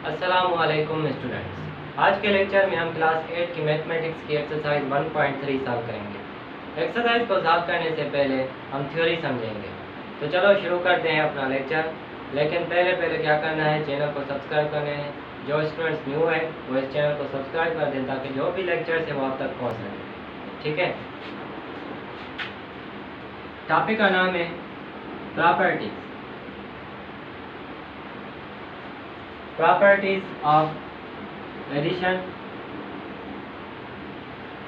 अस्सलामुअलैकुम स्टूडेंट्स, आज के लेक्चर में हम क्लास 8 की मैथमेटिक्स की एक्सरसाइज 1.3 सॉल्व करेंगे। एक्सरसाइज को सॉल्व करने से पहले हम थ्योरी समझेंगे। तो चलो शुरू करते हैं अपना लेक्चर। लेकिन पहले क्या करना है, चैनल को सब्सक्राइब करना है। जो स्टूडेंट्स न्यू है वो इस चैनल को सब्सक्राइब कर दें ताकि जो भी लेक्चर्स है वो आप तक पहुँच सके। ठीक है। टॉपिक का नाम है properties. Properties of addition.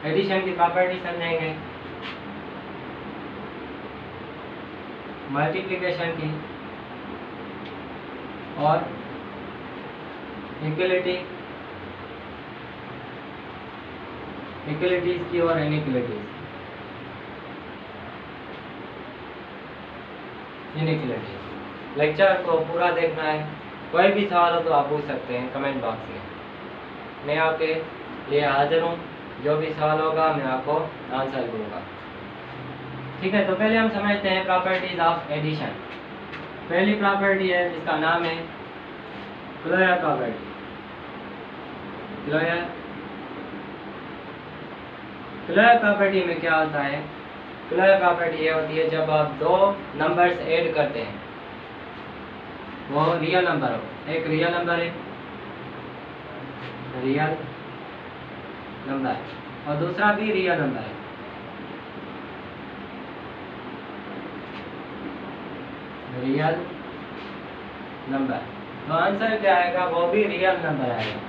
Addition की प्रॉपर्टी समझेंगे, मल्टीप्लिकेशन की और इक्वलिटीज की और इनइक्वलिटीज। लेक्चर को पूरा देखना है। कोई भी सवाल हो तो आप पूछ सकते हैं कमेंट बॉक्स में। मैं आपके लिए हाजिर हूँ, जो भी सवाल होगा मैं आपको आंसर दूंगा। ठीक है, तो पहले हम समझते हैं प्रॉपर्टीज ऑफ एडिशन। पहली प्रॉपर्टी है जिसका नाम है क्लोयर प्रॉपर्टी। क्लोयर प्रॉपर्टी में क्या होता है? क्लोयर प्रॉपर्टी ये होती है जब आप दो नंबर्स ऐड करते हैं, वो रियल नंबर हो। एक रियल नंबर है, रियल नंबर, और दूसरा भी रियल नंबर है। रियल नंबर, तो आंसर क्या आएगा? वो भी रियल नंबर आएगा।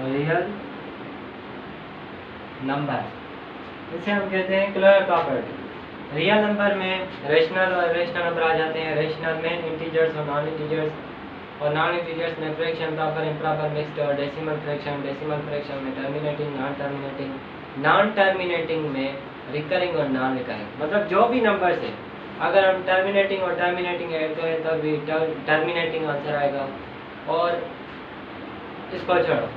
रियल नंबर, इसे हम कहते हैं क्लोयर प्रॉपर्टी। रियल नंबर में रेशनल और इरेशनल नंबर आ जाते हैं। रेशनल में इंटीजर्स और नॉन इंटीजर्स, और नॉन इंटीजर्स में फ्रैक्शन, प्रॉपर, इम्प्रॉपर, मिक्स्ड और डेसिमल फ्रैक्शन। डेसिमल फ्रैक्शन में terminating, non terminating. Non terminating में रिकरिंग और नॉन रिकरिंग। मतलब जो भी नंबर है, अगर हम टर्मिनेटिंग और टर्मिनेटिंग ऐड करें तब भी टर्मिनेटिंग आंसर आएगा। और इसको छोड़ो,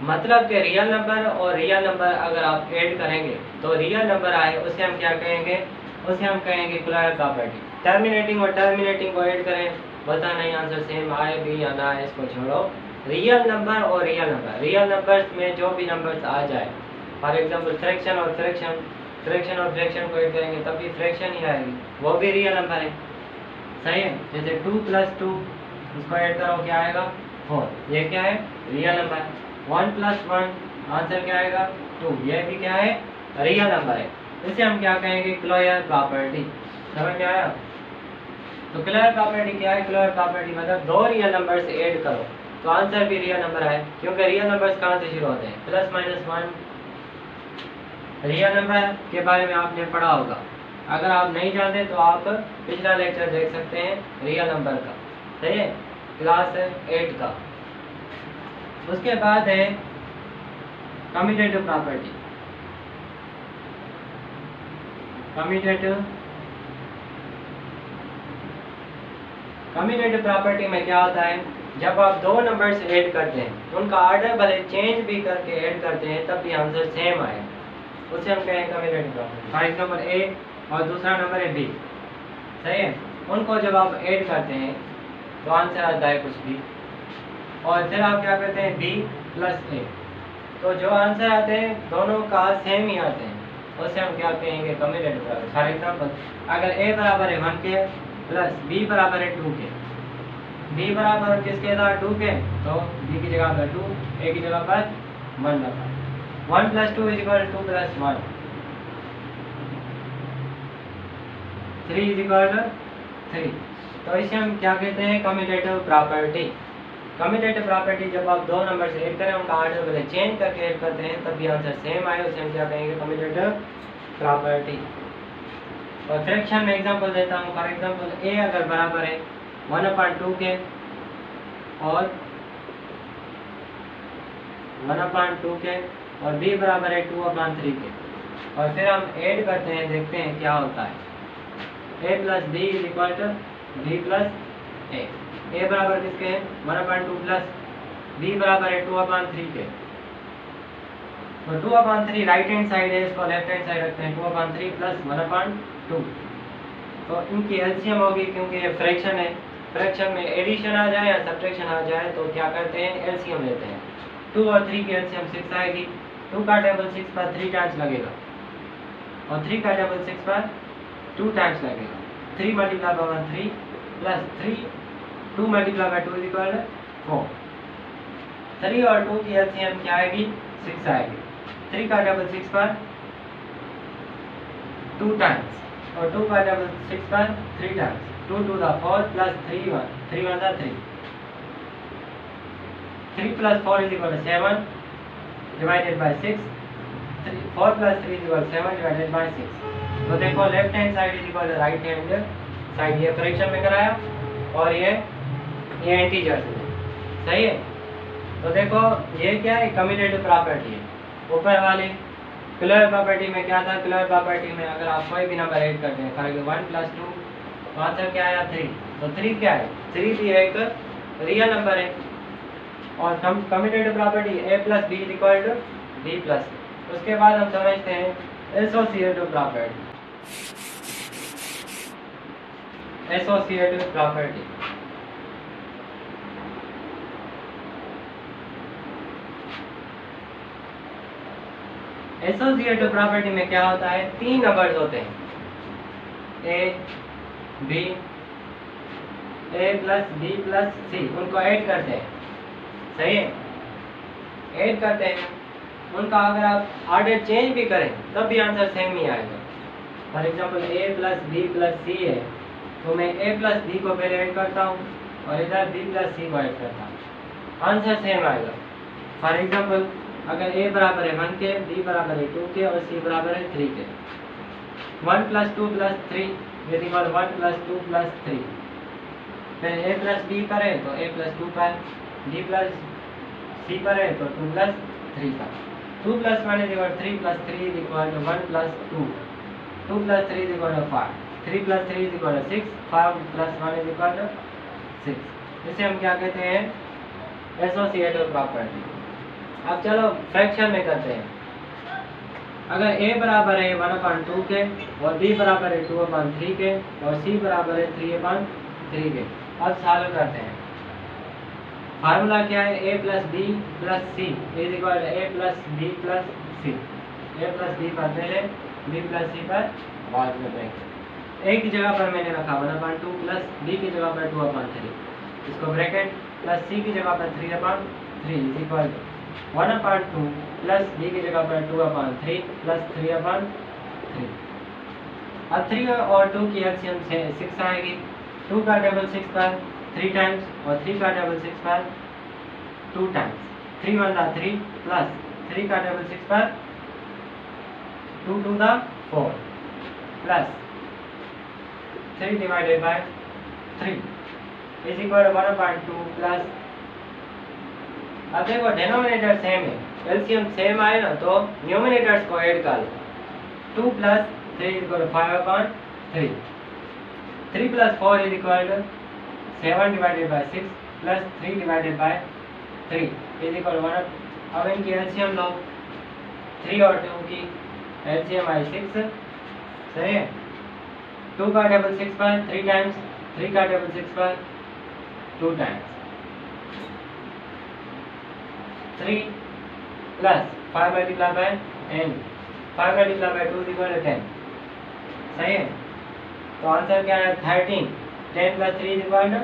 मतलब कि रियल नंबर और रियल नंबर अगर आप ऐड करेंगे तो रियल नंबर आए, उसे हम क्या कहेंगे? उसे हम कहेंगे क्लोयर प्रॉपर्टी। टर्मिनेटिंग और टर्मिनेटिंग को ऐड करें, पता नहीं आंसर सेम आए भी या ना आए, इसको छोड़ो। रियल नंबर और रियल नंबर, रियल नंबर्स में जो भी नंबर्स आ जाए, फॉर एग्जांपल फ्रैक्शन और फ्रैक्शन को ऐड करेंगे तब भी फ्रैक्शन ही आएगी, वो भी रियल नंबर है। सही है। जैसे 2 + 2, इसको ऐड करो, क्या आएगा? 4। ये क्या है? Real number. 1 + 1, आंसर क्या आएगा? 2। ये भी क्या है? रियल नंबर है। इसे हम क्या कहेंगे? Closure property. समझ में आया? तो क्लोयर प्रॉपर्टी क्या है? क्लोयर प्रॉपर्टी मतलब दो रियल नंबर से ऐड करो तो आंसर भी रियल नंबर आए, क्योंकि रियल नंबर्स कहाँ से शुरू होते हैं? +-1। रियल नंबर के बारे में आपने पढ़ा होगा। अगर आप नहीं जानते तो आप पिछला लेक्चर देख सकते हैं रियल नंबर का। सही है, क्लास 8 का। उसके बाद है कम्यूटेटिव प्रॉपर्टी। कम्यूटेटिव प्रॉपर्टी में क्या होता है? जब आप दो नंबर्स ऐड करते हैं, उनका ऑर्डर भले चेंज भी करके ऐड करते हैं तब भी आंसर सेम आए, उसे हम कहें कम्यूटेटिव प्रॉपर्टी। फॉर एग्जांपल ए और दूसरा नंबर है बी, सही है। उनको जब आप ऐड करते हैं तो आंसर आता है कुछ भी, और फिर आप क्या करते हैं? बी + ए, तो जो आंसर आते हैं दोनों का सेम ही आते हैं, उसे हम क्या कहेंगे? Commutative property. फॉर एग्जांपल अगर ए बराबर है 1 के प्लस बी बराबर है 2 के, बी बराबर किसके था? 2 के, तो बी की जगह पर 2, ए की जगह पर 1 रखा। 1 + 2 = 2 + 1, 3 = 3। तो इसे हम क्या कहते हैं? Commutative property. कम्यूटेटिव प्रॉपर्टी जब आप दो नंबर से ऐड करें, उनका ऑर्डर पहले चेंज करके ऐड करते हैं तब भी आंसर सेम आए, उसे हम क्या कहेंगे? Commutative property. और फ्रैक्शन में एग्जांपल देता हूँ। फॉर एग्जांपल ए अगर बराबर है 1/2 के और 1/2 के, और बी बराबर है 2/3 के, और फिर हम ऐड करते हैं, देखते हैं क्या होता है। a + b = b + a। ए बराबर किसके हैं? 1/2 प्लस बी बराबर है 2/3 के, तो 2/3 राइट हैंड साइड है, इसको लेफ्ट हैंड साइड रखते हैं। 2/3 + 1/2, तो इनकी एलसीएम होगी, क्योंकि ये फ्रैक्शन है फ्रैक्शन में एडिशन आ जाए या सब्ट्रैक्शन आ जाए तो क्या करते हैं, एलसीएम लेते हैं। 2 और 3 की एलसीएम 6 आएगी। 2 का टेबल 6 पर 3 टाइम्स लगेगा और 3 का टेबल 6 पर 2 टाइम्स लगेगा। 3 multiply by 3 plus 3, 2 multiply by 2 is equal 4। 3 और 2 की एलसीएम क्या आएगी, 6 आएगी। 3 का टेबल 6 पर 2 टाइम्स और 2 का टेबल 6 पर 3 times. 2 to the 4 plus 3 1, 3 1 3, 3 plus 4 is equal to 7 divided by 6, 4 plus 3 is equal to 7 divided by 6। तो देखो left hand side is equal to right hand side, ये फ्रैक्शन में कराया और ये इंटीजर्स में, सही है। तो देखो ये क्या है, कम्यूटेटिव प्रॉपर्टी है। ऊपर वाले क्लियर प्रॉपर्टी में क्या था, क्लियर प्रॉपर्टी में अगर आप कोई भी नंबर ऐड करते हैं, फॉर एग्जाम्पल 1 plus 2, तो आंसर क्या आया 3। तो 3 क्या है, 3 भी एक रियल नंबर है। और commutative property a plus B is equal to b plus. उसके बाद हम समझते हैं associative property. Associative property associative property में क्या होता है, 3 नंबर्स होते हैं a b, a plus b plus c, उनको ऐड करते हैं, सही है, ऐड करते हैं। उनका अगर आप ऑर्डर चेंज भी करें तब भी आंसर सेम ही आएगा। For example a plus b plus c है, तो मैं a प्लस b को पहले ऐड करता हूँ और इधर b प्लस c को ऐड करता हूँ, आंसर सेम आएगा। फॉर एग्जांपल अगर a बराबर है 1 के, b बराबर है 2 के और c बराबर है 3 के, 1 plus 2 plus 3 is equal 1 plus 2 plus 3। फिर a प्लस b पर है तो a प्लस 2 पर, b प्लस c पर है तो 2 प्लस 3 पर। 2 plus 1 is equal 3 plus 3 is equal to 1 plus 2, 2 plus 3 is equal to 5, 3 plus 3 is equal to 6, 5 plus 1 is equal to 6। इसे हम क्या कहते हैं, एसोसिएटिव प्रॉपर्टी। अब चलो फ्रैक्शन में करते हैं। अगर a बराबर है 1/2 के और b बराबर है 2/3 के और c बराबर है 3/3 के, अब सॉल्व करते हैं। फार्मूला क्या है, a plus B plus C is equal to a plus B plus C. a plus B पर पहले, b प्लस सी पर बाद में ब्रैकेट। a की जगह पर मैंने रखा 1/2 प्लस b की जगह पर 2/3, इसको ब्रैकेट प्लस c की जगह पर 3/3 is equal to 1/2 plus b की जगह पर 2/3 प्लस 3/3। अब 3 और 2 की एलसीएम 6 आएगी। 2 का टेबल 6 पर 3 टाइम्स और 3 का टेबल 6 पर 2 टाइम्स। 3 1 3 प्लस 3 का टेबल 6 पर 2 2 4 plus 3 divided by 3 is equal to 1/2 plus. अब देखो डिनोमिनेटर सेम है, एलसीएम सेम आए ना तो न्यूमिनेटर्स को ऐड कर लो। 2 plus 3 is equal to 5/3, 3 plus 4 is equal to 7 divided by 6 plus 3 divided by 3 is equal 1। अब इनकी एलसीएम लो, 3 और 2 की एलसीएम आई 6, सही है। 2 का टेबल 6 पर 3 टाइम्स, 3 का टेबल 6 पर 2 times. 3 plus 5 multiply by n, 5 multiply by 2 is equal to 10, सही है। तो आंसर क्या है 13। 10 प्लस 3 इज इक्वल टू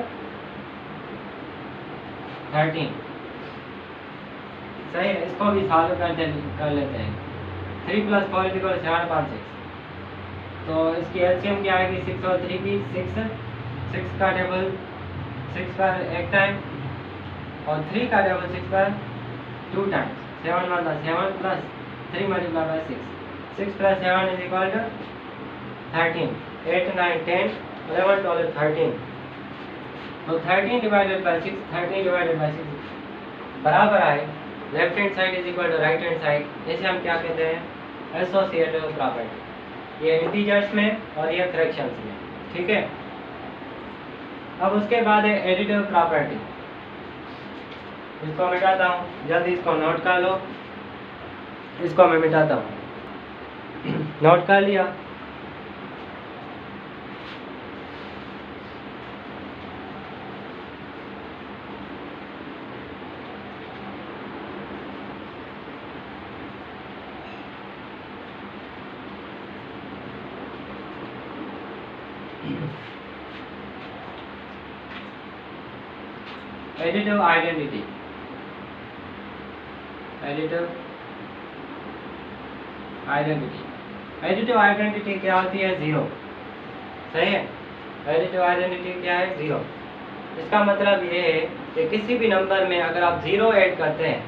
13, सही है। इसको भी सॉल्व कर लेते हैं। 3 प्लस 4 इज इक्वल टू 7/6, तो इसकी एलसीएम क्या आएगी 6 और 3 की 6 का टेबल 6 पर एक टाइम और 3 का टेबल 6 पर 2 times. 7 1 7 plus 3 multiply by 6, 6 plus 7 is equal to 13, 8 9 10 11 12 13। तो 13 डिवाइडेड बाय 6, 13 डिवाइडेड बाय 6 बराबर आए left hand side is equal to right hand side. इसे हम क्या कहते हैं, एसोसिएटिव प्रॉपर्टी। ये इंटीजर्स में और ये फ्रैक्शंस में, ठीक है। अब उसके बाद है एडिटिव प्रॉपर्टी। इसको मिटाता हूँ, जल्दी इसको नोट कर लो। इसको मैं मिटाता हूँ, नोट कर लिया। एडिटिव आइडेंटिटी, एडिटिव आइडेंटिटी क्या होती है? जीरो। सही है, एडिटिव आइडेंटिटी क्या है? जीरो। इसका मतलब ये है कि किसी भी नंबर में अगर आप जीरो ऐड करते हैं,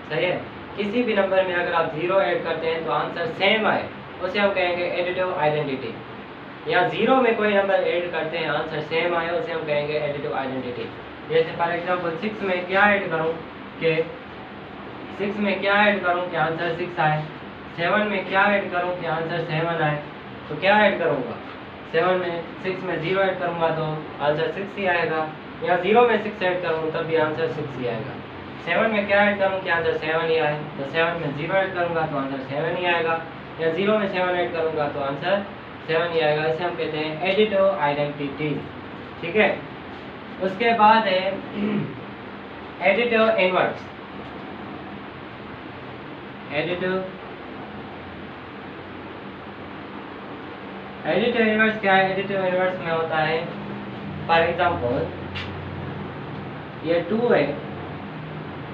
सही है, किसी भी नंबर में अगर आप जीरो ऐड करते हैं तो आंसर सेम आए, उसे हम कहेंगे एडिटिव आइडेंटिटी। या जीरो में कोई नंबर ऐड करते हैं आंसर सेम आए, उसे हम कहेंगे एडिटिव आइडेंटिटी। जैसे फॉर एग्जांपल 6 में क्या ऐड करूं कि 6 में क्या ऐड करूं कि आंसर 6 आए, 7 में क्या ऐड करूं कि आंसर 7 आए, तो क्या ऐड करूंगा? 7 में 6 में 0 ऐड करूंगा तो आंसर 6 ही आएगा, या 0 में 6 ऐड करूँ तब भी आंसर 6 ही आएगा। 7 में क्या ऐड करूँ कि आंसर 7 ही आए, तो 7 में 0 ऐड करूंगा तो आंसर 7 ही आएगा, या 0 में 7 ऐड करूंगा तो आंसर 7 ही आएगा। इसे हम कहते हैं एडिटिव आइडेंटिटी। ठीक है, उसके बाद है एडिटिव इनवर्स। एडिटिव इनवर्स क्या है? एडिटिव इनवर्स में होता है फॉर एग्जांपल ये 2 है,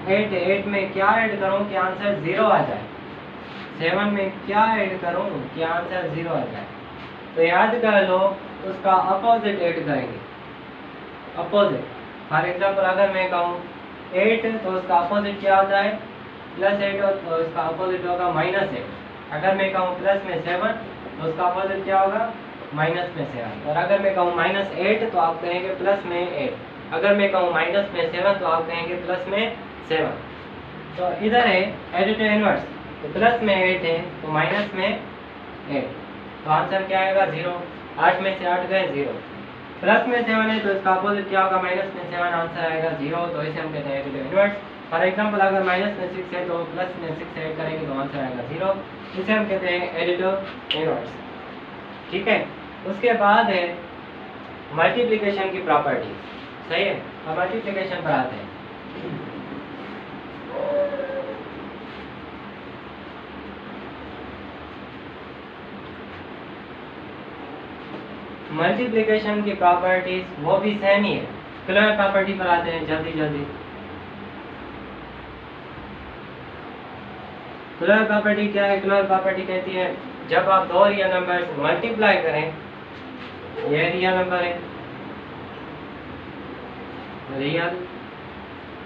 8 में क्या ऐड करूं कि आंसर 0 आ जाए, 7 में क्या ऐड करूं कि आंसर 0 आ जाए, तो याद कर लो उसका अपोजिट ऐड करेंगे। अपोजिट, फॉर एग्जांपल अगर मैं कहूँ 8 तो उसका अपोजिट क्या होता है? +8, तो उसका अपोजिट होगा -8। अगर मैं कहूँ प्लस में 7 तो उसका अपोजिट क्या होगा? माइनस में 7। और अगर मैं कहूँ -8 तो आप कहेंगे प्लस में 8। अगर मैं कहूँ माइनस में 7 तो आप कहेंगे प्लस में 7। तो इधर है एडिटिव इनवर्स, तो प्लस में 8 है तो माइनस में 8, तो आंसर क्या आएगा? 0। 8 में से 8 गए 0। प्लस में 7 है तो इसका अपोजिट क्या होगा? माइनस में 7, आंसर आएगा 0। तो इसे हम कहते हैं एडिटिव इनवर्स। फॉर एग्जांपल अगर माइनस में 6 है तो प्लस में 6 ऐड करेंगे तो आंसर आएगा 0। इसे हम कहते हैं एडिटिव इनवर्स। ठीक है, उसके बाद है मल्टीप्लिकेशन की प्रॉपर्टी। सही है, अब मल्टीप्लिकेशन पर आते हैं। मल्टीप्लिकेशन की प्रॉपर्टीज वो भी सेम ही है। क्लोजर प्रॉपर्टी पर आते हैं जल्दी जल्दी। क्लोजर प्रॉपर्टी क्या है? क्लोजर प्रॉपर्टी कहती है जब आप दो रियल नंबर्स मल्टीप्लाई करें, ये रियल नंबर है, रियल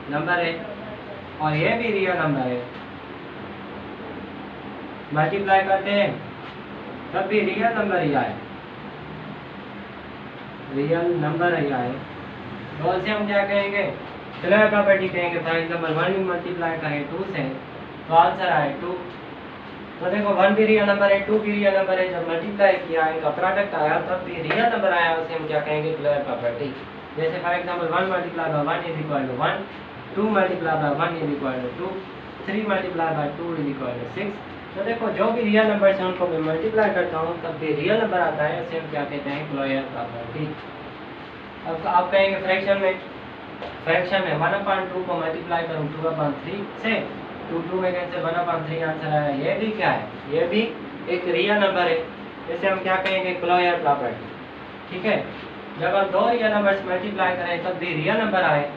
नंबर है, और ये भी रियल नंबर है, मल्टीप्लाई करते हैं तब भी रियल नंबर ही आए, रियल नंबर ही आए, तो इसे हम क्या कहेंगे? क्लोजर प्रॉपर्टी कहेंगे। फॉर एग्जांपल 1 मल्टीप्लाई करें 2 से तो आंसर आए 2। तो देखो 1 भी रियल नंबर है, 2 भी रियल नंबर है, जब मल्टीप्लाई किया इनका प्रोडक्ट आया तब भी रियल नंबर आया, उसे हम क्या कहेंगे? Closure property. जैसे for example 1 multiply by 1 is equal to 1, 2 multiply by 1 is equal to 2, 3 multiply by 2 is equal to 6। तो देखो जो भी रियल नंबर है उनको मैं मल्टीप्लाई करता हूँ तब भी रियल नंबर आता है, उसे हम क्या कहते हैं? Closure property. अब आप कहेंगे फ्रैक्शन में 1/2 को मल्टीप्लाई करूँ 2/3 से, 2 में कैंसिल 1/3 आंसर आया। ये भी क्या है? ये भी एक रियल नंबर है, इसे हम क्या कहेंगे? Closure property. ठीक है, जब हम दो रियल नंबर्स मल्टीप्लाई करें तब भी रियल नंबर आए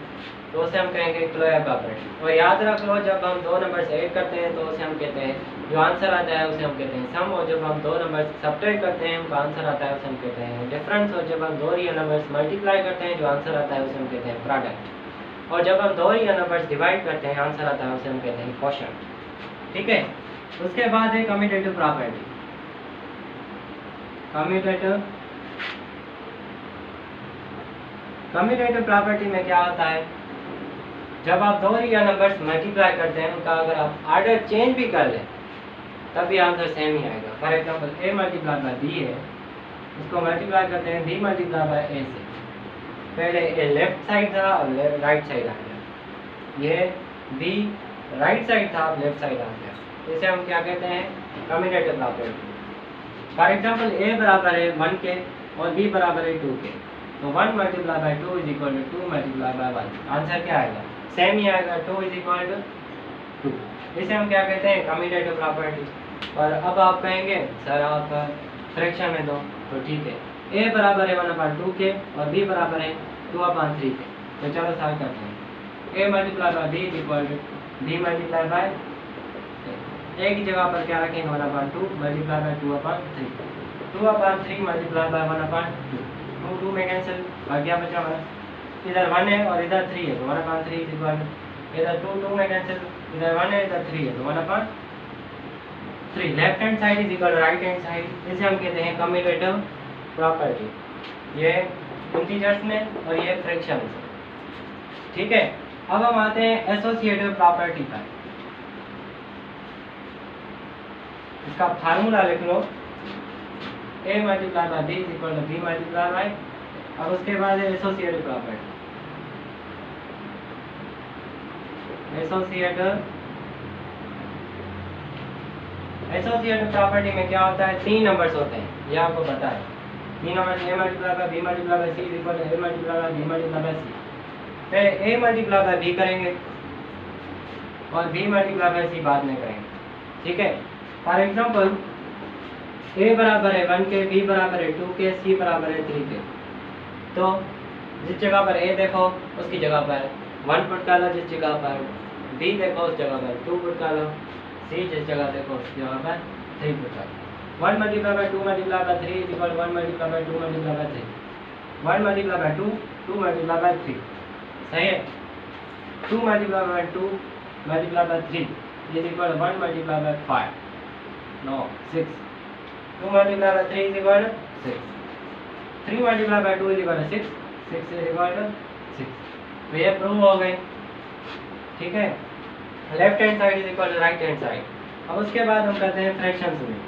तो उसे हम कहेंगे क्लोजर प्रॉपर्टी। और याद रख लो जब हम दो नंबर्स ऐड करते हैं तो उसे हम कहते हैं, जो आंसर आता है उसे हम कहते हैं सम, और जब हम दो नंबर्स सब्ट्रैक्ट करते हैं उनका आंसर आता है उसे हम कहते हैं डिफरेंस, और जब हम दो रियल नंबर्स मल्टीप्लाई करते हैं जो आंसर आता है उसे हम कहते हैं प्रोडक्ट, और जब हम दो रियल नंबर्स डिवाइड करते हैं आंसर आता है उसे हम कहते हैं क्वोशंट। ठीक है, उसके बाद है कम्यूटेटिव प्रॉपर्टी। कम्यूटेटिव प्रॉपर्टी में क्या होता है? जब आप दो रियल नंबर्स मल्टीप्लाई करते हैं उनका अगर आप ऑर्डर चेंज भी कर लें तब भी आंसर सेम ही आएगा। For example a multiply by b है, उसको मल्टीप्लाई करते हैं b मल्टीप्लाई बाय a से, पहले a लेफ्ट साइड था और राइट साइड आ गया, ये b राइट साइड था अब लेफ्ट साइड आ गया, इसे हम क्या कहते हैं? Commutative property. For example a बराबर है 1 के और b बराबर है 2 के, तो 1 multiply by 2 is equal to 2 multiply by 1, answer क्या आएगा? सेम ही आएगा, 2 इज इक्वल टू 2। इसे हम क्या कहते हैं? Commutative property. और अब आप कहेंगे सर आप फ्रैक्शन में दो, तो ठीक है, ए बराबर है 1/2 के और बी बराबर है 2/3 के। तो चलो सॉल्व करते हैं। A multiply by B is equal to B multiply by A की जगह पर क्या रखेंगे 1/2 मल्टीप्लाई बाय 2/3 2/3 मल्टीप्लाई बाय 1/2 2 में कैंसिल और क्या बचा हमारा इधर 1 है और इधर 3 है तो 1/3 इज इक्वल इधर 2 में कैंसिल इधर 1 है इधर 3 है तो 1/3 left hand side is equal right hand side. इसे हम कहते हैं कम्यूटेटिव प्रॉपर्टी। ये इंटीजर्स में और ये फ्रैक्शंस में। ठीक है, अब हम आते हैं एसोसिएटिव प्रॉपर्टी पर। इसका फार्मूला लिख लो a multiply by b is equal to b multiply by अब उसके बाद है एसोसिएटिव प्रॉपर्टी। एसोसिएटिव प्रॉपर्टी में क्या होता है 3 नंबर्स होते हैं, ये आपको पता है। 3 number a multiply by b multiply by c is equal to a multiply by b multiply by c। पहले a मल्टीप्लाई बाय b करेंगे और b मल्टीप्लाई बाय c बाद में करेंगे। ठीक है, फॉर एग्जांपल a बराबर है 1 के, b बराबर है 2 के, c बराबर है 3 के। तो जिस जगह पर a देखो उसकी जगह पर 1 पुट कर लो, जिस जगह पर b देखो उस जगह पर 2 पुट कर लो, c जिस जगह देखो उस जगह पर 3 पुट कर लो। 1 multiply by 2 multiply by 3 is equal 1 multiply by 2 multiply by 3 1 multiply by 2 2 multiply by 3 सही है। 2 multiply by 2 multiply by 3 is equal 1 multiply by 5 no 6 2 multiply by 3 is equal 6 3 multiply by 2 is equal 6 6 is equal 6। तो ये prove हो गए। ठीक है, left hand side is equal right hand side. अब उसके बाद हम करते हैं फ्रैक्शंस में।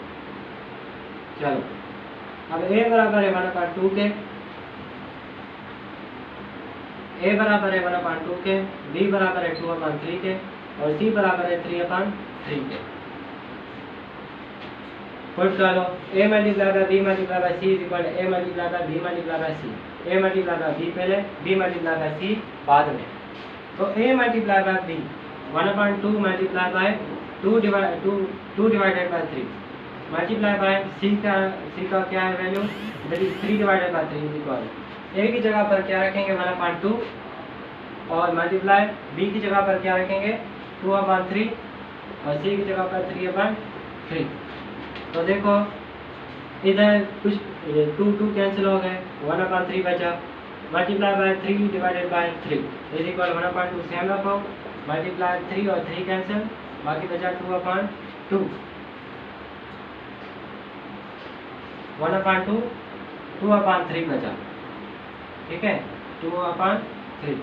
चलो अब a बराबर है 1/2 के, a बराबर है 1/2 के, b बराबर है 2/3 के और c बराबर है 3/3 के। पुट कर लो a multiply by b multiply by c is equal a multiply by b multiply by c। a multiply by b पहले, b मल्टीप्लाई बाय c बाद में। तो a multiply by b 1/2 multiply by 2 divided by 3 multiply by c का क्या है value that is 3 divided by 3 is equal a की जगह पर क्या रखेंगे 1/2 और मल्टीप्लाई b की जगह पर क्या रखेंगे 2/3 और c की जगह पर 3/3। तो देखो इधर कुछ 2 कैंसिल हो गए 1/3 बचा multiply by 3 divided by 3 is equal 1/2 same रखो मल्टीप्लाई 3 और 3 कैंसिल बाकी बचा 2/2 1/2 2/3 बचा। ठीक है 2/3।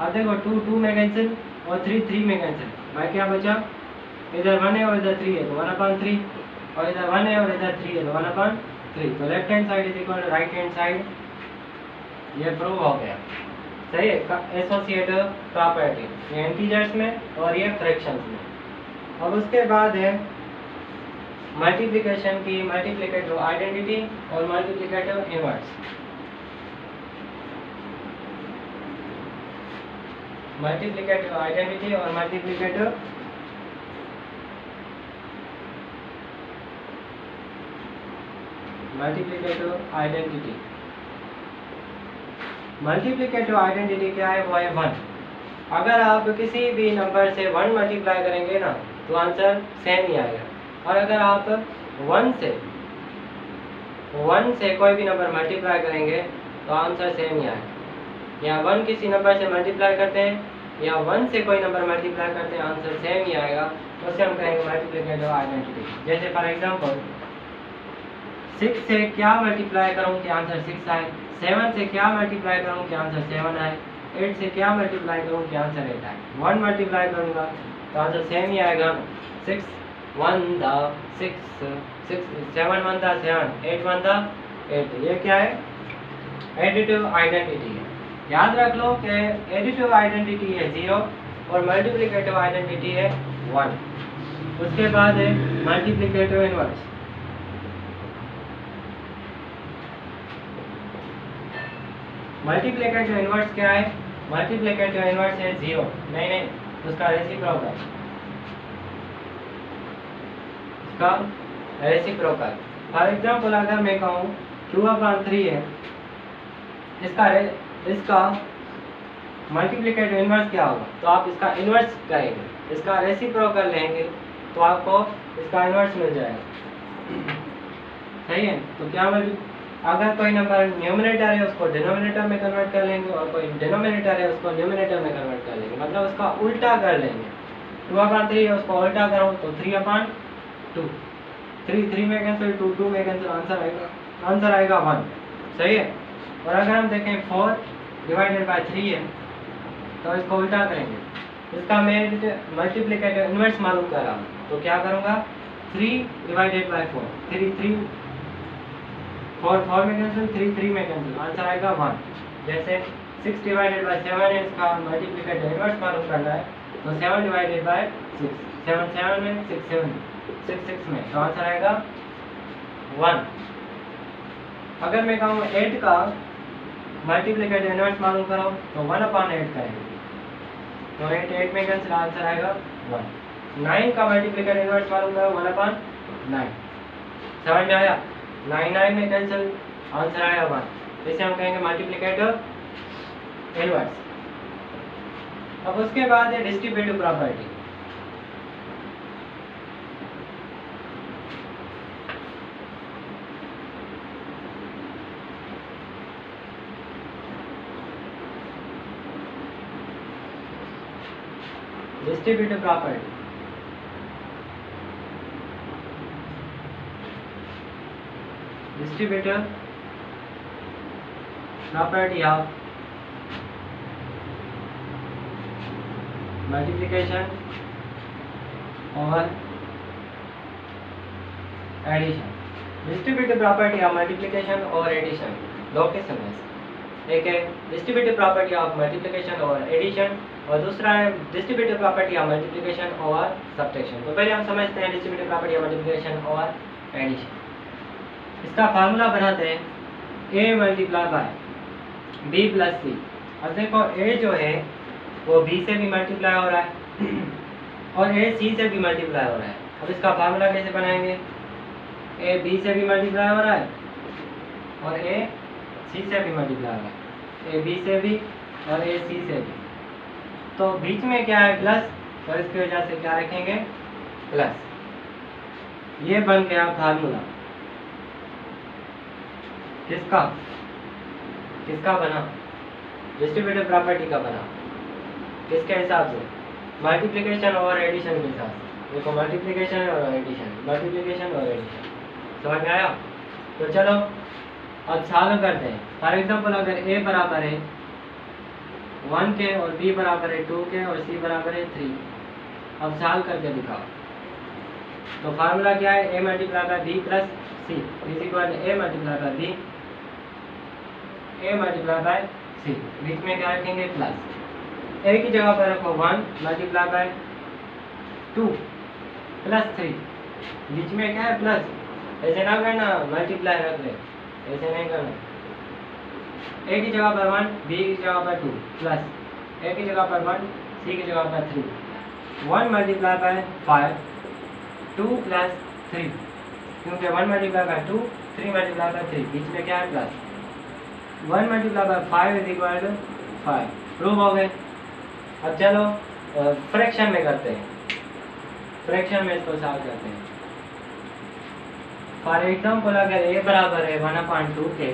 अब देखो 2 में कैंसिल और 3 में कैंसिल भाई क्या बचा इधर 1 है और इधर 3 है तो 1/3 और इधर 1 है और इधर 3 है तो 1/3। तो left hand side is equal right hand side. ये प्रूव हो गया सही है एसोसिएटिव प्रॉपर्टी, ये इंटीजर्स में और ये फ्रैक्शंस में। अब उसके बाद है मल्टीप्लिकेशन की मल्टीप्लिकेटिव आइडेंटिटी और मल्टीप्लिकेटिव इनवर्स। मल्टीप्लिकेटिव आइडेंटिटी और मल्टीप्लिकेटिव आइडेंटिटी। मल्टीप्लिकेटिव आइडेंटिटी क्या है वो है 1। अगर आप किसी भी नंबर से 1 मल्टीप्लाई करेंगे ना तो आंसर सेम ही आएगा और अगर आप 1 से कोई भी नंबर मल्टीप्लाई करेंगे तो आंसर सेम ही आएगा। या 1 किसी नंबर से मल्टीप्लाई करते हैं या 1 से कोई नंबर मल्टीप्लाई करते हैं आंसर सेम ही आएगा। तो उसे हम कहेंगे मल्टीप्लिकेटिव आइडेंटिटी। जैसे फॉर एग्जांपल 6 से क्या मल्टीप्लाई करूं कि आंसर 6 आए, 7 से क्या मल्टीप्लाई करूं कि आंसर 7 आए, 8 से क्या मल्टीप्लाई करूं कि आंसर 8 आए। 1 मल्टीप्लाई करूंगा तो आंसर सेम ही आएगा 6 1 द 6 7 1 द 7 8 1 द 8। ये क्या है एडिटिव आइडेंटिटी है। याद रख लो कि एडिटिव आइडेंटिटी है 0 और मल्टीप्लिकेटिव आइडेंटिटी है 1। उसके बाद है मल्टीप्लिकेटिव इनवर्स। मल्टीप्लिकेटिव इनवर्स क्या है मल्टीप्लिकेटिव इनवर्स है 0 नहीं उसका रेसिप्रोकल फॉर एग्जांपल अगर मैं कहूँ 2/3 है, इसका मल्टीप्लिकेटिव इन्वर्स क्या होगा? तो आप इसका इन्वर्स करेंगे, इसका रेसिप्रोकल लेंगे तो आपको इसका इन्वर्स मिल जाएगा। सही है। तो क्या अगर कोई नंबर न्यूमरेटर है उसको डिनोमिनेटर में कन्वर्ट कर लेंगे और कोई डिनोमिनेटर है उसको न्यूमरेटर में कन्वर्ट कर लेंगे, मतलब उसका उल्टा कर लेंगे। 2/3 है उसको उल्टा करो तो 3/2, 3 में कैंसिल, 2 में कैंसिल, आंसर आएगा 1। सही है। और अगर हम देखें 4/3 है तो इसको उल्टा करेंगे, इसका मैं मल्टीप्लिकेटिव इन्वर्स मालूम कर रहा हूँ तो क्या करूँगा 3/4, 4 में कैंसिल, 3 में कैंसिल, आंसर आएगा 1। जैसे 6/7 है, इसका मल्टीप्लिकेटिव इन्वर्स मालूम करना है तो 7/6, 7 में 6 में तो आंसर आएगा 1। अगर मैं कहूँ 8 का मल्टीप्लिकेटिव इन्वर्स मालूम कराओ तो 1/8 करेंगे तो 8 में कैंसिल, आंसर आएगा 1। 9 का मल्टीप्लिकेटिव इन्वर्स मालूम करो 1/9, समझ में आया? 9 में कैंसिल, आंसर आएगा 1। इसे हम कहेंगे मल्टीप्लिकेटिव इन्वर्स। अब उसके बाद है distributive property. Distributive property, distributive property of multiplication over addition. Distributive property of multiplication और एडिशन दो किस्म है। एक है डिस्ट्रीब्यूटिव प्रॉपर्टी ऑफ मल्टीप्लिकेशन और एडिशन और दूसरा है डिस्ट्रीब्यूटिव प्रॉपर्टी ऑफ मल्टीप्लिकेशन और सब्ट्रैक्शन। तो पहले हम समझते हैं डिस्ट्रीब्यूटिव प्रॉपर्टी ऑफ मल्टीप्लिकेशन और एडिशन। इसका फार्मूला बनाते हैं a multiply by b plus C. अब देखो a जो है वो b से भी मल्टीप्लाई हो रहा है और a c से भी मल्टीप्लाई हो रहा है। अब इसका फार्मूला कैसे बनाएंगे? a b से भी मल्टीप्लाई हो रहा है और a c से भी मल्टीप्लाई हो रहा है, a b से भी और a c से भी। तो बीच में क्या है प्लस और इसकी वजह से क्या रखेंगे प्लस। ये बन गया फार्मूला किसका बना? डिस्ट्रीब्यूटिव प्रॉपर्टी का बना। किसके हिसाब से? मल्टीप्लिकेशन और एडिशन के हिसाब से। देखो मल्टीप्लिकेशन और एडिशन, मल्टीप्लिकेशन और एडिशन, समझ में आया? तो चलो अब सॉल्व करते हैं। फॉर एग्जांपल अगर a बराबर है 1 के और b बराबर है 2 के और c बराबर है 3, अब सॉल्व करके दिखाओ। तो फार्मूला क्या है? a multiply by b plus c is equal to a multiply by b, a multiply by c। बीच में क्या रखेंगे प्लस। a की जगह पर रखो 1 मल्टीप्लाई बाय 2 प्लस 3, बीच में क्या है प्लस। ऐसे ना करना मल्टीप्लाई रख ले, ऐसे नहीं करना। a की जगह पर 1, b की जगह पर 2 प्लस a की जगह पर 1, c की जगह पर 3। 1 मल्टीप्लाई बाय 5, 2 प्लस 3, क्योंकि 1 मल्टीप्लाई बाय 2, 3 मल्टीप्लाई बाय 3, बीच में क्या है plus. 1 multiply by 5 is equal to 5। Prove हो गए। अब चलो फ्रैक्शन में करते हैं, फ्रैक्शन में इसको सॉल्व करते हैं। फॉर एग्जाम्पल अगर a बराबर है 1/2 के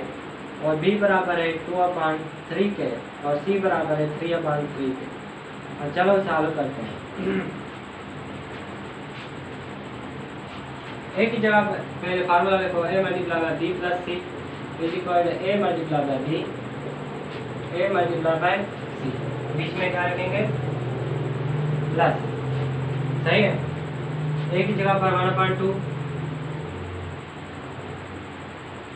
और b बराबर है 2/3 के और c बराबर है 3/3 के। और चलो सॉल्व करते हैं। a की जगह पहले फार्मूला लिखो a multiply by b plus c is equal to a multiply by b, a multiply by c। बीच में क्या रखेंगे प्लस। सही है। a की जगह पर 1/2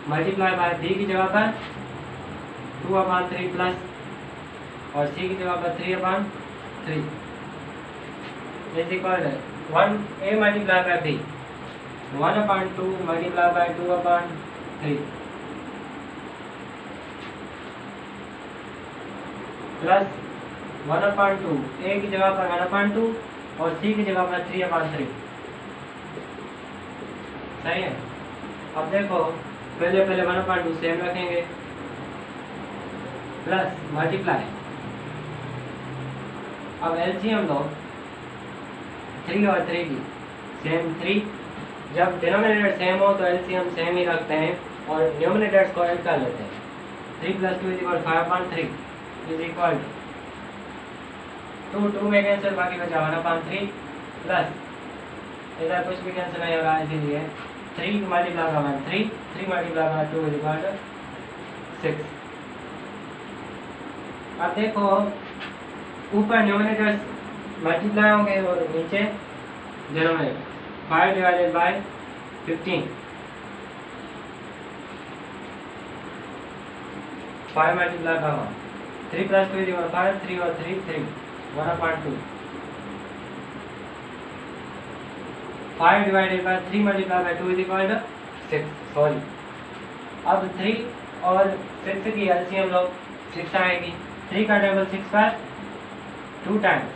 मल्टीप्लाई बाय b की जगह पर 2/3 प्लस और c की जगह पर 3/3 is equal to 1 a multiply by b 1/2 multiply by 2/3 plus 1/2 a की जगह पर 1/2 और c की जगह पर 3/3। सही है। अब देखो पहले 1/2 सेम रखेंगे प्लस मल्टीप्लाई। अब एलसीएम लो 3 और 3 की सेम 3। जब डिनोमिनेटर सेम हो तो एलसीएम सेम ही रखते हैं और न्यूमरेटर्स को ऐड कर लेते हैं। 3 + 2 = 5/3 = 2 में कैंसिल, बाकी बचा 1/3 प्लस इधर कुछ भी कैंसिल नहीं हो रहा है, इसीलिए 3 × 1 3, 3 × 2 = 6। अब देखो ऊपर न्यूमरेटर्स मल्टीप्लाई होंगे और नीचे डिनोमिनेटर 5 / 15। 5 × 1, 3 + 2 = 5, 3 और 3 3, 1/2। 5 / 3 × 2 = 6। सॉरी, अब 3 और 6 की एलसीएम लो, 6 आएगी। 3 का टेबल 6 पर 2 टाइम्स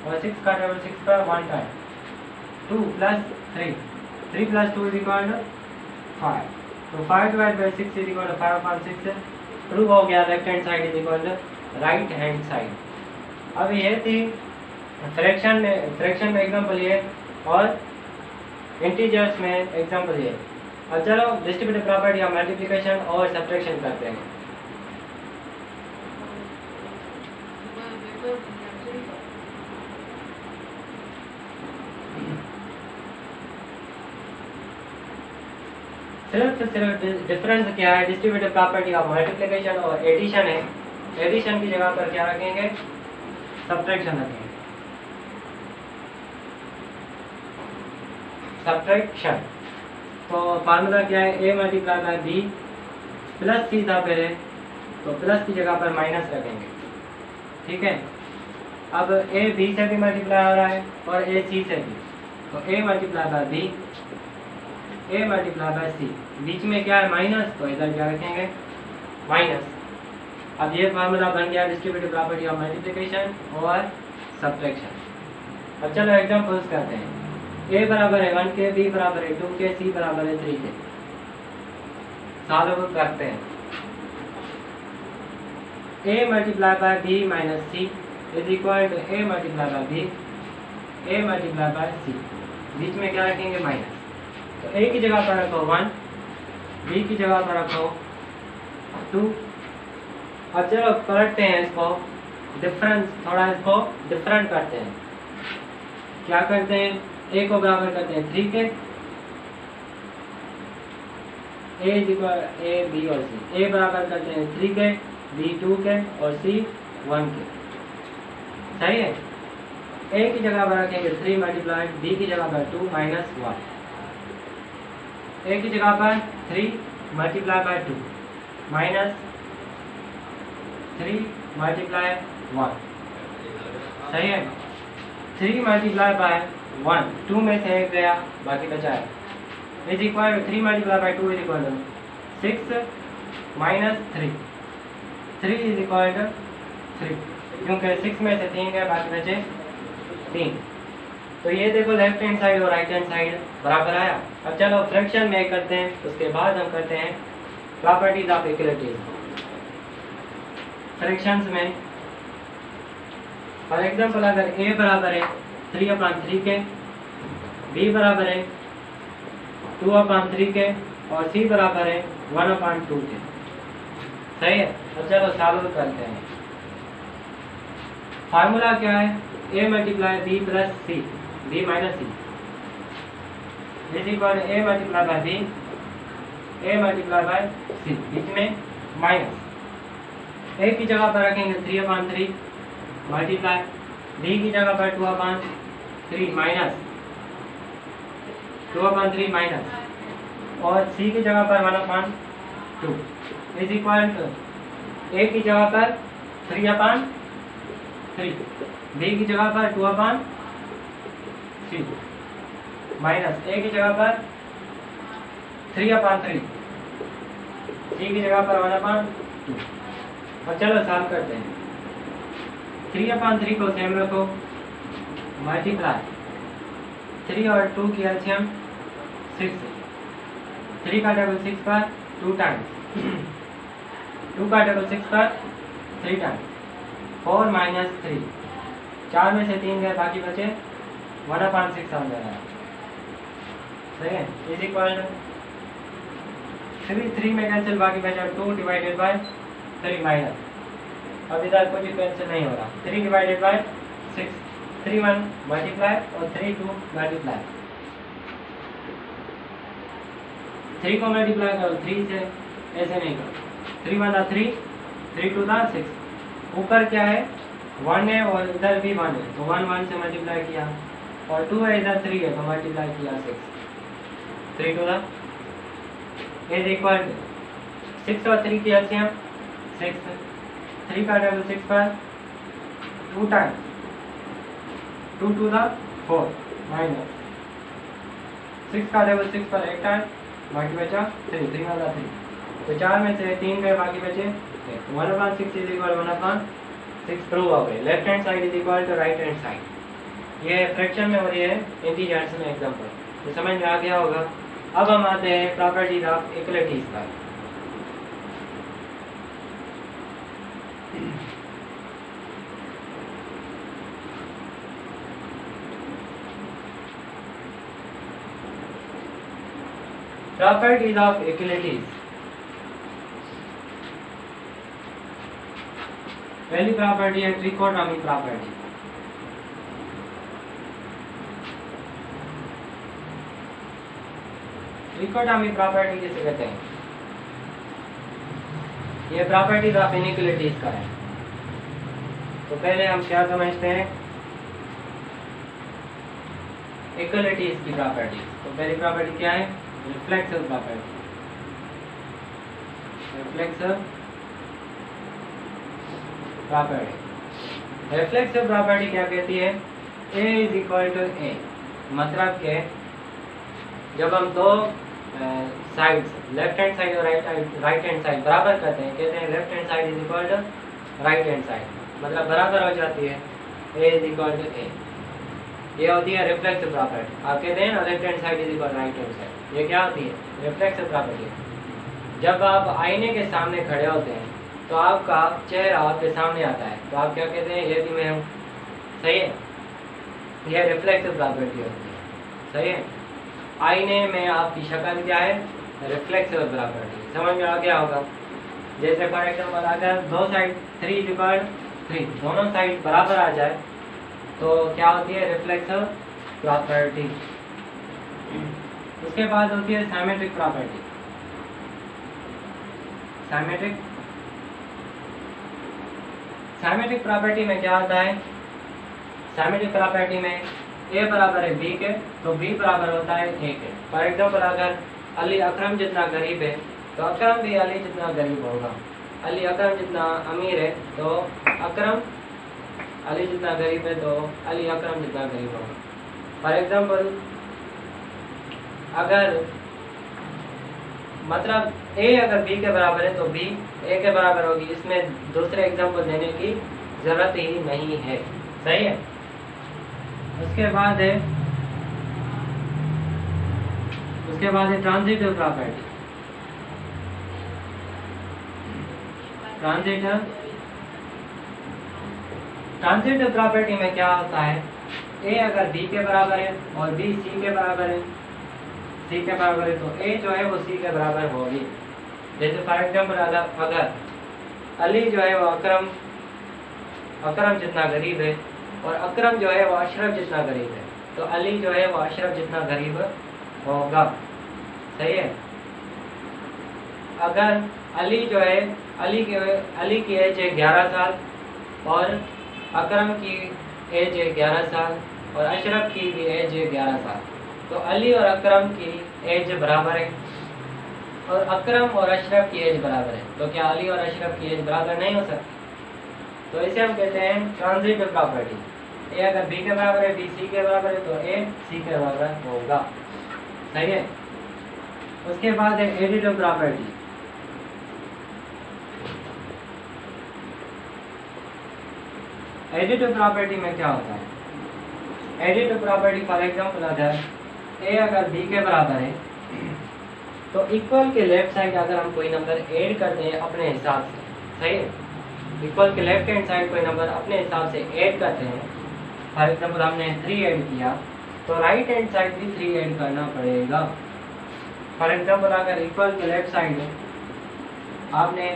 और 6 का टेबल 6 पर 1 टाइम। 2 + 3, 3 + 2 = 5। तो 5 / 6 = 5/6। प्रूव हो गया left hand side equal right hand side. अब ये थी फ्रैक्शन में एग्जांपल ये और इंटीजर्स में एग्जांपल ये। अब चलो डिस्ट्रीब्यूटिव प्रॉपर्टी या मल्टीप्लिकेशन और सब्ट्रैक्शन करते हैं। सिर्फ डिफरेंस क्या है, डिस्ट्रीब्यूटिव प्रॉपर्टी ऑफ मल्टीप्लिकेशन और एडिशन है। एडिशन की जगह पर क्या रखेंगे, सब्ट्रैक्शन रखेंगे। सब्ट्रैक्शन तो फार्मूला क्या है, a × b प्लस c था पहले, तो प्लस की जगह पर माइनस रखेंगे। ठीक है, अब a b से भी मल्टीप्लाई हो रहा है और a c से भी, तो a × b, a × c, बीच में क्या है माइनस, तो इधर क्या रखेंगे माइनस। अब ये फार्मूला बन गया डिस्ट्रीब्यूटिव प्रॉपर्टी ऑफ मल्टीप्लिकेशन और सब्ट्रैक्शन। अब चलो एग्जांपल्स करते हैं। a = 1 के, b = 2 के, c = 3 के। सॉल्व करते हैं। a × b - c = a × b, a × c, बीच में क्या रखेंगे माइनस। तो a की जगह पर रखो 1, b की जगह पर रखो 2। अब चलो पलटते हैं इसको, डिफरेंस थोड़ा इसको डिफरेंट करते हैं। क्या करते हैं, a को बराबर करते हैं 3 के, a b और c। a बराबर करते हैं 3 के, b 2 के और c 1 के। सही है, a की जगह पर रखेंगे 3 × b की जगह पर 2 - 1। a की जगह पर 3 × 2 माइनस 3 × 1। सही है, 3 × 1, 2 में से 1 गया, बाकी बचा है। इज इक्वल 3 × 2 = 6 - 3, 3 = 3, क्योंकि 6 में से 3 गया, बाकी बचे 3। तो ये देखो लेफ्ट हैंड साइड और राइट हैंड साइड बराबर आया। अब चलो फ्रैक्शन में करते हैं, उसके बाद हम करते हैं प्रॉपर्टीज ऑफ इक्वलिटीज। फ्रैक्शंस में फॉर एग्जांपल अगर a बराबर है 3/3 के, b बराबर है 2/3 के और c बराबर है 1/2 के। सही है, अब चलो सॉल्व करते हैं। फार्मूला क्या है, a × b + c, b - c, a × b, a × c, बीच में माइनस। a की जगह पर रखेंगे 3/3 मल्टीप्लाई, b की जगह पर 2/3 माइनस 2/3 माइनस और c की जगह पर 1/2 इज इक्वल टू a की जगह पर 3/3, b की जगह पर 2/3 माइनस a की जगह पर 3/3, c की जगह पर 1/2। अब चलो सॉल्व करते हैं। 3/3 को सेम रखो, मल्टीप्लाई 3 और 2 की एलसीएम 6, 3 का टेबल 6 पर 2 टाइम्स 2 का टेबल 6 पर 3 टाइम्स 4 माइनस 3, 4 में से 3 गए बाकी बचे 1/6 आ जा रहा है, सही है। इज इक्वल 3 में कैंसिल, बाकी बचा 2 डिवाइडेड बाय 3 माइनस, अब इधर कुछ कैंसिल नहीं हो रहा, 3 डिवाइडेड बाय 6, 3 1 मल्टीप्लाई और 3 2 मल्टीप्लाई, 3 को मल्टीप्लाई करो 3 से, ऐसे नहीं करो, 3 1 3, 3 2 6, ऊपर क्या है 1 है और इधर भी 1 है, तो 1 1 से मल्टीप्लाई किया, और 2 है इधर 3 है तो मल्टीप्लाई किया 6, 3 2 इज इक्वल 6 और 3 की एलसीएम 6, 3 का टेबल 6 पर 2 टाइम्स 2 2 4 माइनस 6 का टेबल 6 पर 1 टाइम, बाकी बचा 3 3 वाला 3, तो 4 में से 3 गए बाकी बचे 1/6 इज इक्वल 1/6 प्रूव हो गए। Left hand side is equal to right hand side, ये फ्रैक्शन में और ये इंटीजर्स में एग्जांपल, तो समझ में आ गया होगा। अब हम आते हैं प्रॉपर्टीज ऑफ इक्वलिटीज पर। प्रॉपर्टीज ऑफ इक्वलिटीज, पहली प्रॉपर्टी है ट्रिकोटोमी प्रॉपर्टी। ट्रिकोटोमी प्रॉपर्टी किसे कहते हैं? ये प्रॉपर्टीज ऑफ इनइक्वलिटीज का है। तो पहले हम क्या समझते हैं इक्वलिटीज की प्रॉपर्टी। तो पहली प्रॉपर्टी क्या है? Reflexive property. Reflexive property, reflexive property क्या कहती है? A is equal to A, मतलब के जब हम दो साइड्स लेफ्ट हैंड साइड और राइट हैंड साइड बराबर करते हैं, कहते हैं left hand side is equal to right hand side, मतलब बराबर हो जाती है A is equal to A. ये होती है रिफ्लेक्सिव प्रॉपर्टी। आप कहते हैं ना left hand side is equal right hand side, ये क्या होती है? Reflexive property. जब आप आईने के सामने खड़े होते हैं तो आपका चेहरा आपके सामने आता है, तो आप क्या कहते हैं? ये भी मैं हूँ, सही है। यह रिफ्लेक्सिव प्रॉपर्टी होती है, सही है। आईने में आपकी शक्ल क्या है? Reflexive property. समझ में आ गया होगा। जैसे फॉर एग्जाम्पल अगर दो साइड 3 दोनों साइड बराबर आ जाए तो क्या होती है? Reflexive property. उसके बाद होती है साइमेट्रिक प्रॉपर्टी। साइमेट्रिक प्रॉपर्टी में क्या होता है? साइमेट्रिक प्रॉपर्टी में A बराबर है B के, तो B बराबर होता है A के। फॉर एग्जाम्पल अगर अली अकरम जितना गरीब है तो अकरम भी अली जितना गरीब होगा। अली अकरम जितना अमीर है तो अकरम अली जितना गरीब है तो अली अकरम जितना गरीब होगा। फॉर एग्जाम्पल अगर मतलब A अगर B के बराबर है तो B A के बराबर होगी। इसमें दूसरे एग्जाम्पल देने की जरूरत ही नहीं है, सही है। उसके बाद है ट्रांजिटिव प्रॉपर्टी। ट्रांजिटिव प्रॉपर्टी में क्या होता है? A अगर B के बराबर है और B C के बराबर है, C के बराबर है, तो A जो है वो C के बराबर होगी। जैसे फॉर एग्जाम्पल अगर अली जो है वो अकरम जितना गरीब है और अकरम जो है वो अशरफ जितना गरीब है, तो अली जो है वो अशरफ जितना गरीब होगा, सही है। अगर अली जो है अली की एज है 11 साल और अकरम की एज है 11 साल और अशरफ की भी एज है 11 साल, तो अली और अकरम की एज बराबर है और अकरम और अशरफ की एज बराबर है, तो क्या अली और अशरफ की एज बराबर नहीं हो सकती? तो इसे हम कहते हैं ट्रांजिटिव प्रॉपर्टी। A अगर B के बराबर है, B C के बराबर है, तो A C के बराबर होगा, सही है। उसके बाद है एडिटिव प्रॉपर्टी। एडिटिव प्रॉपर्टी में क्या होता है? एडिटिव प्रॉपर्टी फॉर एग्जाम्पल अगर A अगर B के बराबर है तो इक्वल के लेफ्ट साइड अगर हम कोई नंबर ऐड करते हैं अपने हिसाब से, सही है, इक्वल के लेफ्ट हैंड साइड कोई नंबर अपने हिसाब से ऐड करते हैं, फॉर एग्जाम्पल हमने 3 ऐड किया तो राइट हैंड साइड भी 3 ऐड करना पड़ेगा। फॉर एग्जाम्पल अगर इक्वल के लेफ्ट साइड आपने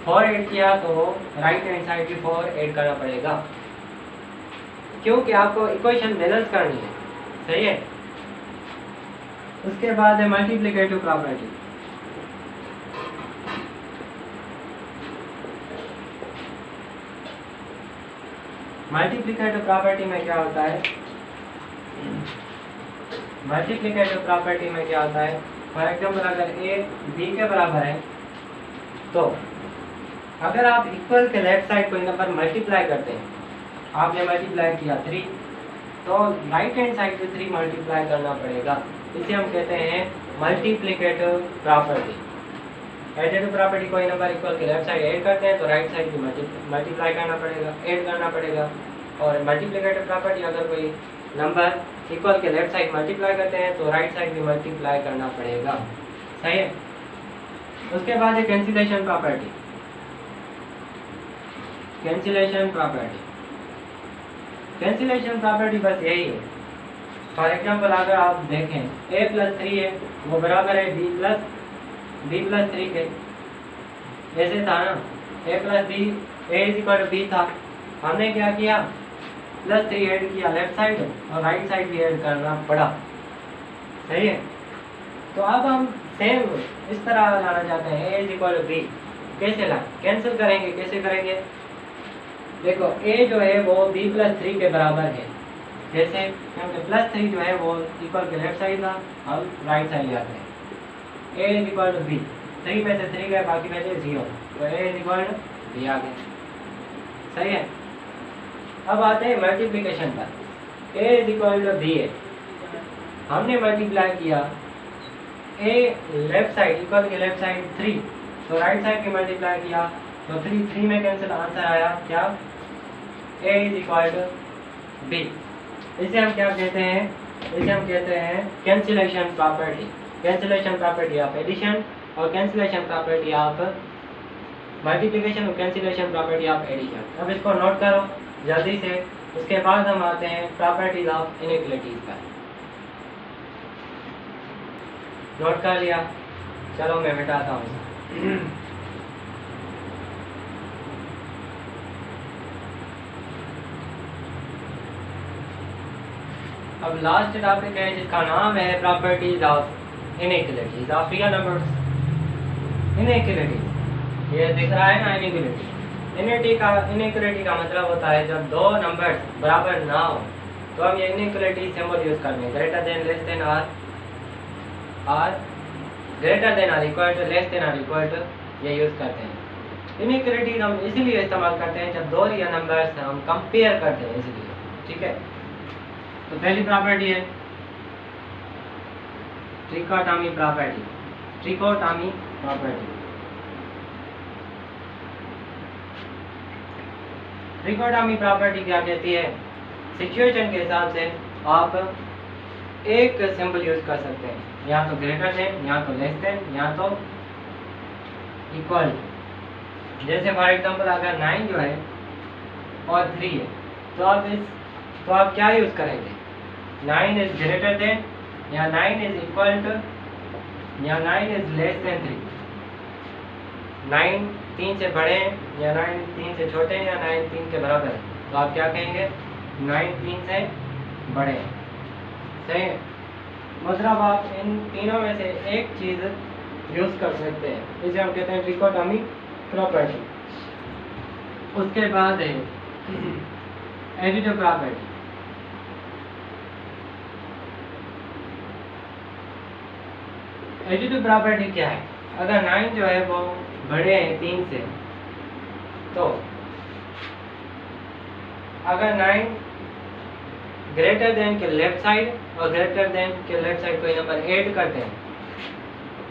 4 ऐड किया तो राइट हैंड साइड भी 4 ऐड करना पड़ेगा, क्योंकि आपको इक्वेशन बैलेंस करनी है, सही है। उसके बाद है मल्टीप्लिकेटिव प्रॉपर्टी। मल्टीप्लिकेटिव प्रॉपर्टी में क्या होता है, मल्टीप्लिकेटिव प्रॉपर्टी में क्या होता है, फॉर एग्जाम्पल अगर a b के बराबर है तो अगर आप इक्वल के लेफ्ट साइड कोई नंबर मल्टीप्लाई करते हैं, आपने मल्टीप्लाई किया 3 तो राइट हैंड साइड पे 3 मल्टीप्लाई करना पड़ेगा, इसे हम कहते हैं मल्टीप्लिकेटिव प्रॉपर्टी। एडिटिव प्रॉपर्टी कोई नंबर इक्वल के लेफ्ट साइड ऐड करते हैं तो राइट साइड भी मल्टीप्लाई करना पड़ेगा, ऐड करना पड़ेगा। और मल्टीप्लिकेटिव प्रॉपर्टी अगर कोई नंबर इक्वल के लेफ्ट साइड मल्टीप्लाई करते हैं तो राइट साइड भी मल्टीप्लाई करना पड़ेगा, सही है। उसके बाद है cancellation property. Cancellation property, cancellation property बस यही है। फॉर एग्जाम्पल अगर आप देखें a + 3 है वो बराबर है b + 3 के, ऐसे था ना, a + b, a = b था, हमने क्या किया +3 ऐड किया लेफ्ट साइड और राइट साइड भी ऐड करना पड़ा, सही है। तो अब हम सेम इस तरह लाना चाहते हैं a = b, कैसे ला, कैंसिल करेंगे, कैसे करेंगे, देखो a जो है वो b + 3 के बराबर है, जैसे क्योंकि +3 जो है वो इक्वल के लेफ्ट साइड था, हम राइट साइड जाते हैं, a = b, 3 में से 3 गए बाकी बचे 0, तो a = b आ गया, सही है। अब आते हैं मल्टीप्लिकेशन पर, a = b है, हमने मल्टीप्लाई किया a लेफ्ट साइड इक्वल के लेफ्ट साइड 3 तो राइट साइड भी मल्टीप्लाई किया तो 3 में कैंसिल, आंसर आया क्या, a = b। इसे हम क्या कहते हैं, इसे हम कहते हैं cancellation property. Cancellation property of addition और कैंसिलेशन प्रॉपर्टी ऑफ मल्टीप्लिकेशन और कैंसिलेशन प्रॉपर्टी ऑफ एडिशन। अब इसको नोट करो जल्दी से। उसके बाद हम आते हैं प्रॉपर्टीज ऑफ इनइक्वालिटीज पर। नोट कर लिया, चलो मैं मिटाता हूँ। अब लास्ट टॉपिक है जिसका नाम है properties of inequalities of real numbers. Inequalities, ये दिख रहा है ना इनइक्वालिटी। इनइक्वालिटी का मतलब होता है जब दो नंबर्स बराबर ना हो तो हम ये इनइक्वालिटी सिंबल यूज करते हैं, ग्रेटर देन, लेस देन, और ग्रेटर देन और इक्वल टू, लेस देन और इक्वल टू, ये यूज करते हैं। इनइक्वालिटी हम इसीलिए इस्तेमाल करते हैं जब दो रियल नंबर्स हम कंपेयर करते हैं, इसलिए, ठीक है। तो पहली प्रॉपर्टी है ट्रिकोटॉमी प्रॉपर्टी। ट्रिकोटॉमी प्रॉपर्टी, ट्रिकोटॉमी प्रॉपर्टी क्या कहती है, सिचुएशन के हिसाब से आप एक सिंबल यूज कर सकते हैं, या तो ग्रेटर देन, या तो लेस देन, या तो इक्वल। जैसे फॉर एग्जांपल अगर 9 जो है और 3 है तो आप क्या यूज करेंगे, 9 इज ग्रेटर देन, या 9 इज इक्वल टू, या 9 इज लेस देन 3। 9 3 से बड़े हैं, या 9 3 से छोटे हैं, या 9 3 के बराबर है, तो आप क्या कहेंगे, 9 3 से बड़े हैं, सही है। मतलब आप इन तीनों में से एक चीज यूज कर सकते हैं, इसे हम कहते हैं ट्रिकोटॉमी प्रॉपर्टी। उसके बाद है एडिटिव प्रॉपर्टी। एडिटिव प्रॉपर्टी क्या है, अगर 9 जो है वो बड़े हैं 3 से, तो अगर 9 ग्रेटर देन के लेफ्ट साइड और ग्रेटर देन के लेफ्ट साइड कोई नंबर ऐड करते हैं,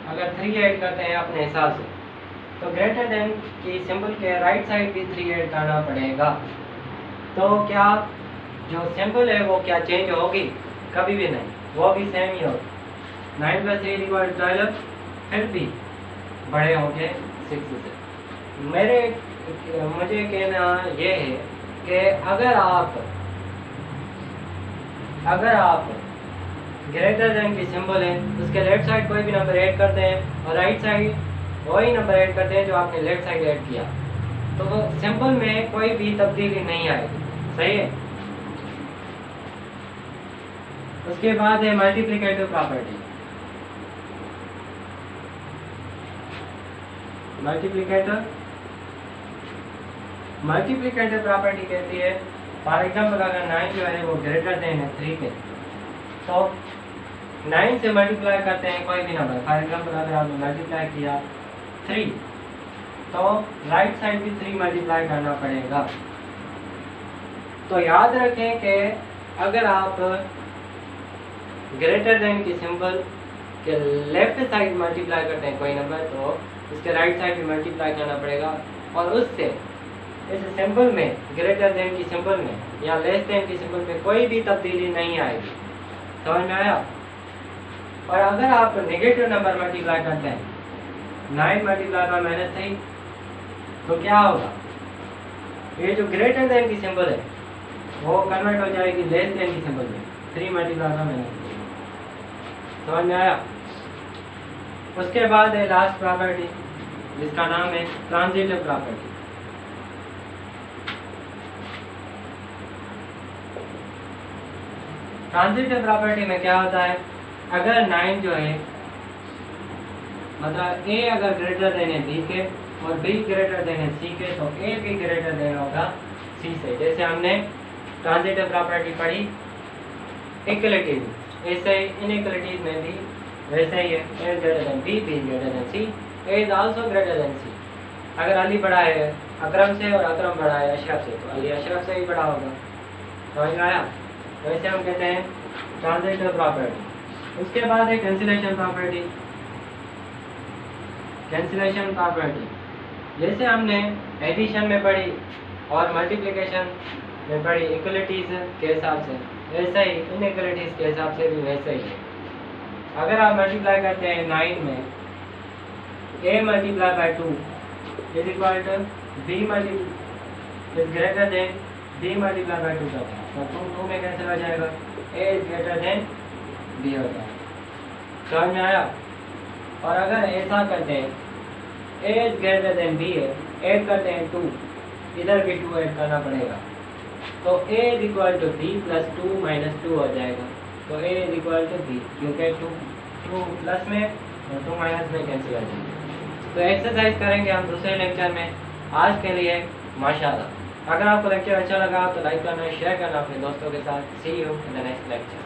अगर 3 ऐड करते हैं अपने हिसाब से, तो ग्रेटर देन की सिंबल के राइट साइड भी 3 ऐड करना पड़ेगा। तो क्या जो सिंबल है वो क्या चेंज होगी, कभी भी नहीं, वो भी सेम ही होगी। 9 + 3 = 12, फिर भी बड़े होंगे 6 से। मुझे कहना ये है कि अगर आप ग्रेटर देन की सिंबल है उसके लेफ्ट साइड कोई भी नंबर ऐड करते हैं और राइट साइड वही नंबर ऐड करते हैं जो आपने लेफ्ट साइड ऐड किया, तो वो सिंबल में कोई भी तब्दीली नहीं आएगी। सही है। उसके बाद है मल्टीप्लिकेटिव प्रॉपर्टी। मल्टीप्लिकेटिव प्रॉपर्टी कहती है, फॉर एग्जाम्पल अगर 9 जो है वो ग्रेटर देन है 3 के, तो 9 से मल्टीप्लाई करते हैं कोई भी नंबर। फॉर एग्जाम्पल अगर आपने मल्टीप्लाई किया 3, तो राइट साइड भी 3 मल्टीप्लाई करना पड़ेगा। तो याद रखें कि अगर आप ग्रेटर देन की सिंबल के लेफ्ट साइड मल्टीप्लाई करते हैं कोई नंबर, तो उसके राइट साइड भी मल्टीप्लाई करना पड़ेगा, और उससे इस सिंबल में, ग्रेटर देन की सिंबल में या लेस देन की सिंबल में कोई भी तब्दीली नहीं आएगी। समझ में आया? और अगर आप नेगेटिव नंबर मल्टीप्लाई करते हैं 9 मल्टीप्लाई बाय -3, तो क्या होगा? ये जो ग्रेटर देन की सिंबल है वो कन्वर्ट हो जाएगी लेस देन की सिंबल में, 3 मल्टीप्लाई बाय -3। समझ में आया? उसके बाद है लास्ट प्रॉपर्टी जिसका नाम है ट्रांजिटिव प्रॉपर्टी। ट्रांजिटिव प्रॉपर्टी में क्या होता है, अगर 9 जो है, मतलब A अगर ग्रेटर देन है B के और B ग्रेटर देन है C के, तो A भी ग्रेटर देन होगा C से। जैसे हमने ट्रांजिटिव प्रॉपर्टी पढ़ी इक्वलिटीज, ऐसे इनइक्वलिटीज में भी वैसे ही है। A greater than B, B greater than C, A is also greater than C। अगर अली बड़ा है अकरम से और अकरम बड़ा है अशरफ से, तो अली अशरफ से ही बड़ा होगा। समझ में आया? वैसे हम कहते हैं ट्रांजिटिव प्रॉपर्टी। उसके बाद है कैंसिलेशन प्रॉपर्टी। कैंसिलेशन प्रॉपर्टी जैसे हमने एडिशन में पढ़ी और मल्टीप्लिकेशन में पढ़ी इक्वलिटीज के हिसाब से, वैसे ही इनइक्वलिटीज के हिसाब से भी वैसे ही है। अगर आप मल्टीप्लाई करते हैं 9 में A multiply by 2 is equal to B is greater than B multiply by 2 करते हैं, तो 2 में कैंसिल हो जाएगा, A is greater than B हो जाएगा। समझ में आया? और अगर ऐसा करते हैं A is greater than B है, ऐड करते हैं 2, इधर भी 2 ऐड करना पड़ेगा, तो A is equal to B plus 2 minus 2 हो जाएगा। तो A is equal to B, क्योंकि 2 प्लस में और 2 माइनस में कैंसिल हो जाएगा। तो एक्सरसाइज करेंगे हम दूसरे लेक्चर में। आज के लिए माशाल्लाह। अगर आपको लेक्चर अच्छा लगा तो लाइक करना, शेयर करना अपने दोस्तों के साथ। See you in the next lecture.